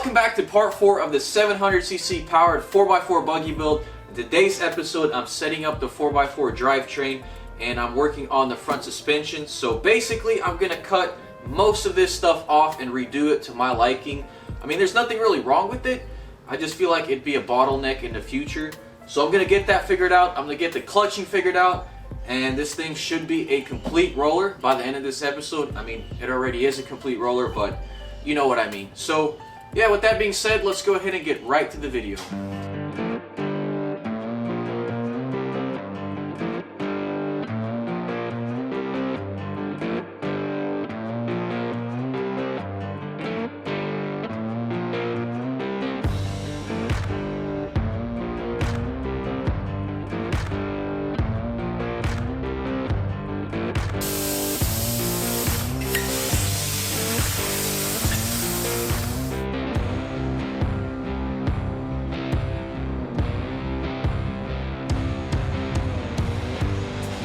Welcome back to part 4 of the 700cc powered 4x4 buggy build. In today's episode, I'm setting up the 4x4 drivetrain and I'm working on the front suspension. So basically, I'm going to cut most of this stuff off and redo it to my liking. I mean, there's nothing really wrong with it. I just feel like it'd be a bottleneck in the future. So I'm going to get that figured out. I'm going to get the clutching figured out. And this thing should be a complete roller by the end of this episode. I mean, it already is a complete roller, but you know what I mean. So yeah, with that being said, let's go ahead and get right to the video.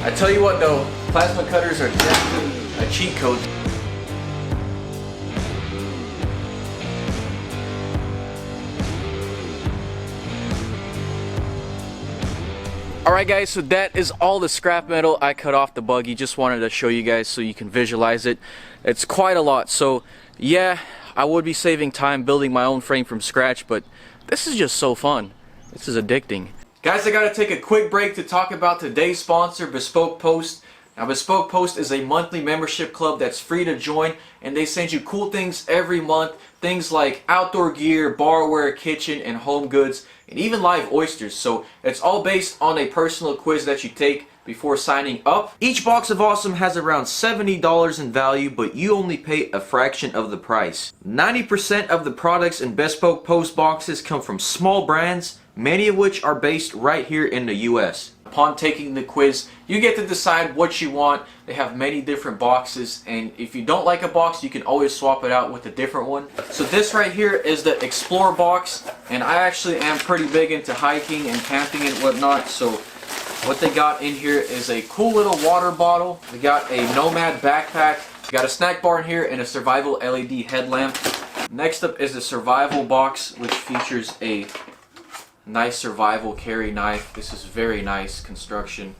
I tell you what though, plasma cutters are definitely a cheat code. Alright guys, so that is all the scrap metal I cut off the buggy. Just wanted to show you guys so you can visualize it. It's quite a lot, so yeah, I would be saving time building my own frame from scratch, but this is just so fun. This is addicting. Guys, I gotta take a quick break to talk about today's sponsor, Bespoke Post. Now, Bespoke Post is a monthly membership club that's free to join, and they send you cool things every month. Things like outdoor gear, barware, kitchen, and home goods, and even live oysters. So it's all based on a personal quiz that you take before signing up. Each box of awesome has around $70 in value, but you only pay a fraction of the price. 90% of the products in Bespoke Post boxes come from small brands, many of which are based right here in the US. Upon taking the quiz, you get to decide what you want. They have many different boxes, and if you don't like a box, you can always swap it out with a different one. So this right here is the Explorer box, and I actually am pretty big into hiking and camping and whatnot, so what they got in here is a cool little water bottle. They got a Nomad backpack. They got a snack bar in here and a survival LED headlamp. Next up is the survival box, which features a nice survival carry knife. This is very nice construction,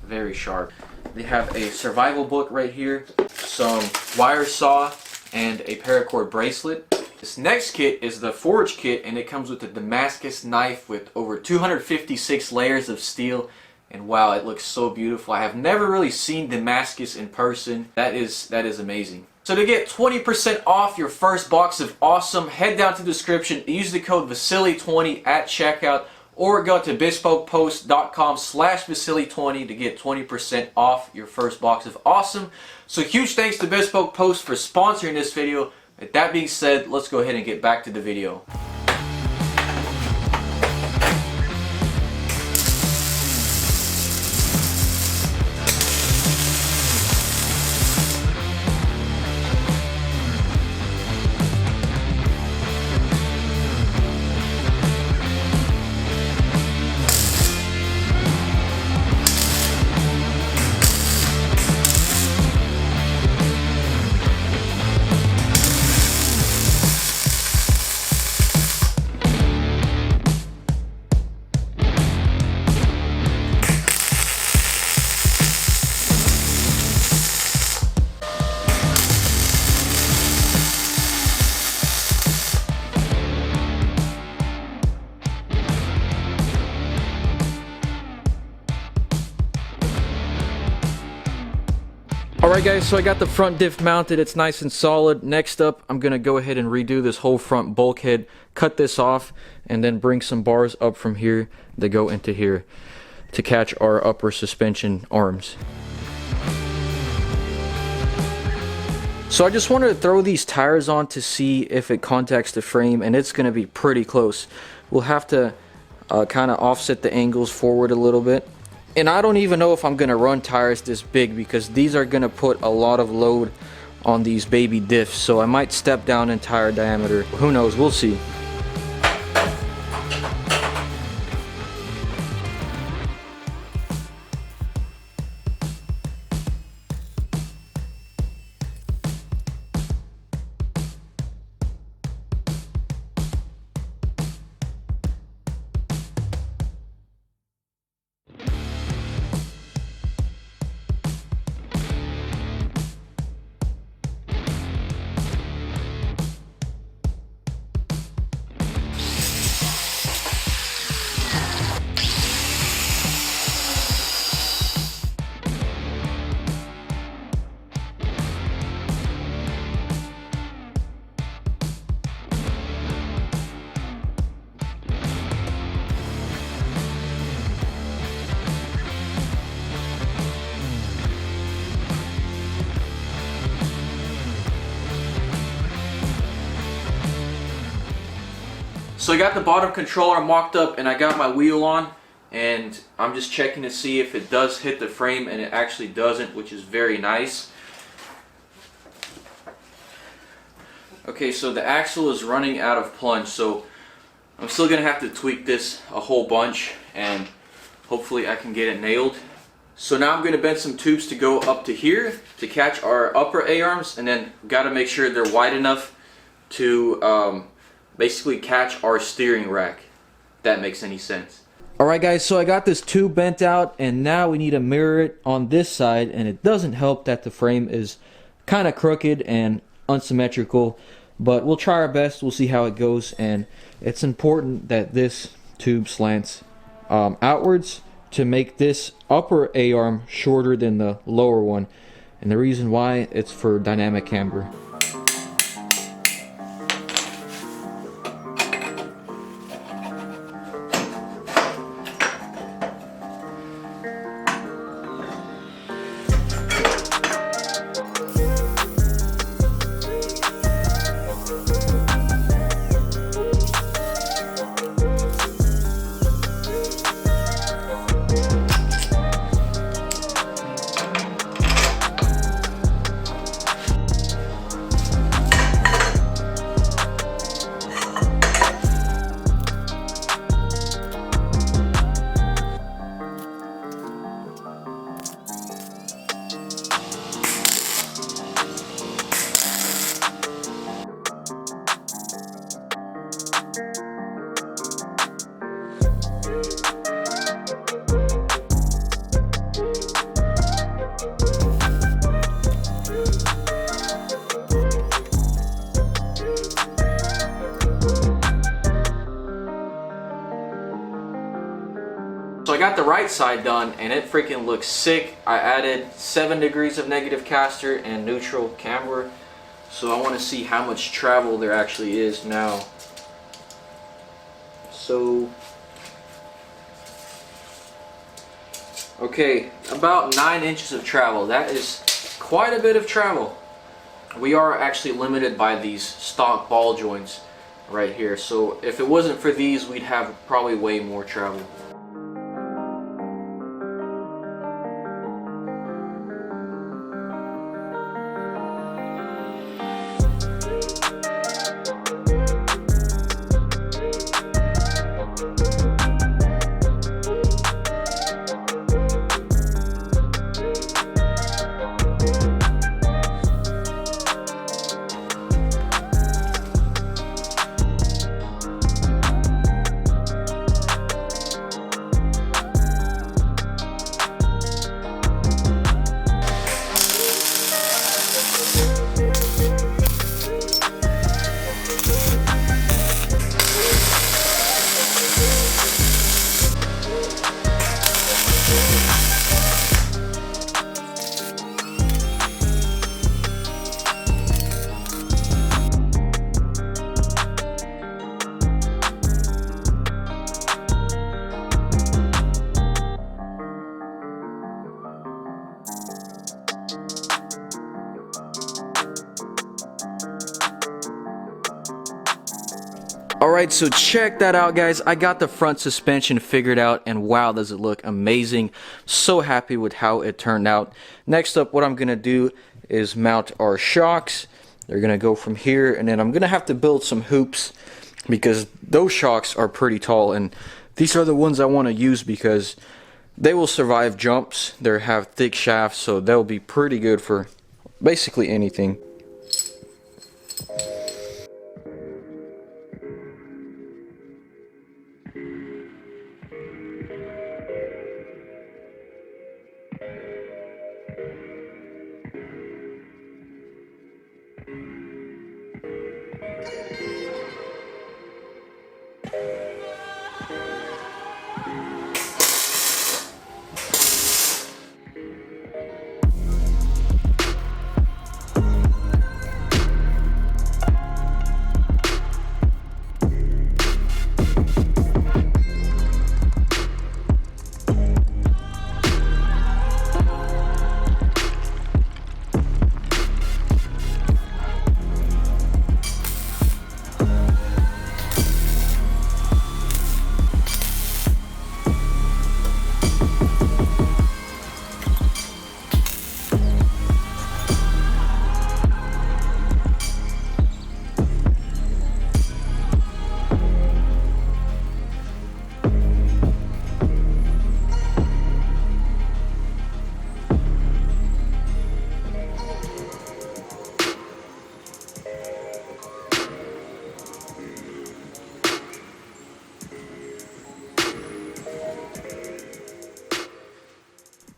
very sharp. They have a survival book right here, some wire saw, and a paracord bracelet. This next kit is the Forge kit, and it comes with a Damascus knife with over 256 layers of steel. And wow, it looks so beautiful. I have never really seen Damascus in person. That is amazing. So to get 20% off your first box of awesome, head down to the description, use the code Vasily20 at checkout, or go to bespokepost.com/Vasily20 to get 20% off your first box of awesome. So huge thanks to Bespoke Post for sponsoring this video. With that being said, let's go ahead and get back to the video. Alright guys, so I got the front diff mounted, it's nice and solid. Next up, I'm going to go ahead and redo this whole front bulkhead, cut this off, and then bring some bars up from here that go into here to catch our upper suspension arms. So I just wanted to throw these tires on to see if it contacts the frame, and it's going to be pretty close. We'll have to kind of offset the angles forward a little bit. And I don't even know if I'm gonna run tires this big because these are gonna put a lot of load on these baby diffs, so I might step down in tire diameter. Who knows, we'll see. So I got the bottom controller mocked up and I got my wheel on, and I'm just checking to see if it does hit the frame, and it actually doesn't, which is very nice. Okay, so the axle is running out of plunge, so I'm still gonna have to tweak this a whole bunch, and hopefully I can get it nailed. So now I'm gonna bend some tubes to go up to here to catch our upper A-arms, and then gotta make sure they're wide enough to basically catch our steering rack, if that makes any sense. Alright guys, so I got this tube bent out, and now we need to mirror it on this side, and it doesn't help that the frame is kind of crooked and unsymmetrical, but we'll try our best. We'll see how it goes, and it's important that this tube slants outwards to make this upper A-arm shorter than the lower one, and the reason why, it's for dynamic camber. So I got the right side done, and it freaking looks sick. I added 7 degrees of negative caster and neutral camber, so I want to see how much travel there actually is now. So okay, about 9 inches of travel. That is quite a bit of travel. We are actually limited by these stock ball joints right here, so if it wasn't for these, we'd have probably way more travel. Alright, so check that out guys. I got the front suspension figured out, and wow, does it look amazing. So happy with how it turned out. Next up, what I'm going to do is mount our shocks. They're going to go from here, and then I'm going to have to build some hoops because those shocks are pretty tall, and these are the ones I want to use because they will survive jumps. They have thick shafts, so they'll be pretty good for basically anything.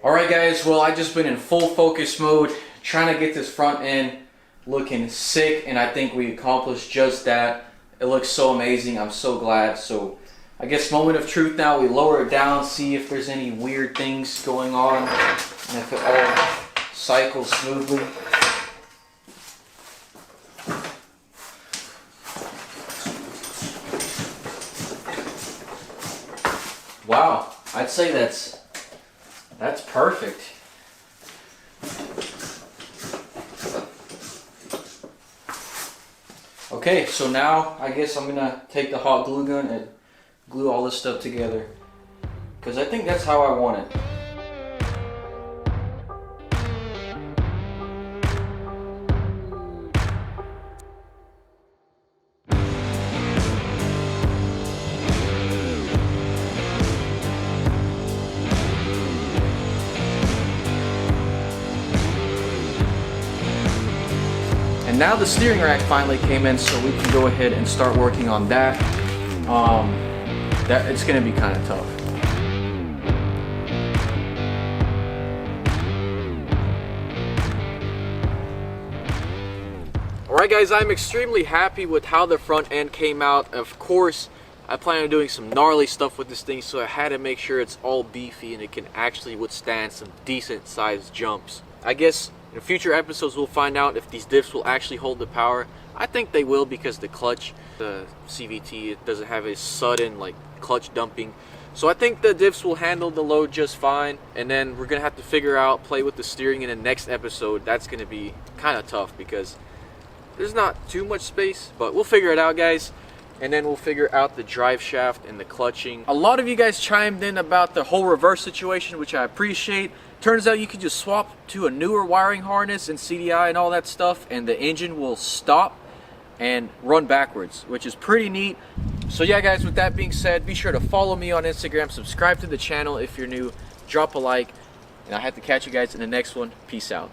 Alright guys, well I just been in full focus mode trying to get this front end looking sick, and I think we accomplished just that. It looks so amazing. I'm so glad. So I guess moment of truth now, we lower it down, see if there's any weird things going on and if it all cycles smoothly. Wow, I'd say that's perfect. Okay, so now I guess I'm gonna take the hot glue gun and glue all this stuff together, because I think that's how I want it. And now the steering rack finally came in, so we can go ahead and start working on that. It's going to be kind of tough. Alright guys, I'm extremely happy with how the front end came out. Of course, I plan on doing some gnarly stuff with this thing, so I had to make sure it's all beefy and it can actually withstand some decent sized jumps. I guess in future episodes we'll find out if these diffs will actually hold the power. I think they will, because the clutch, the CVT, it doesn't have a sudden like clutch dumping. So I think the diffs will handle the load just fine, and then we're gonna have to figure out, play with the steering in the next episode. That's gonna be kind of tough because there's not too much space, but we'll figure it out guys. And then we'll figure out the drive shaft and the clutching. A lot of you guys chimed in about the whole reverse situation, which I appreciate. Turns out you can just swap to a newer wiring harness and CDI and all that stuff, and the engine will stop and run backwards, which is pretty neat. So yeah guys, with that being said, be sure to follow me on Instagram, subscribe to the channel if you're new, drop a like, and I have to catch you guys in the next one. Peace out.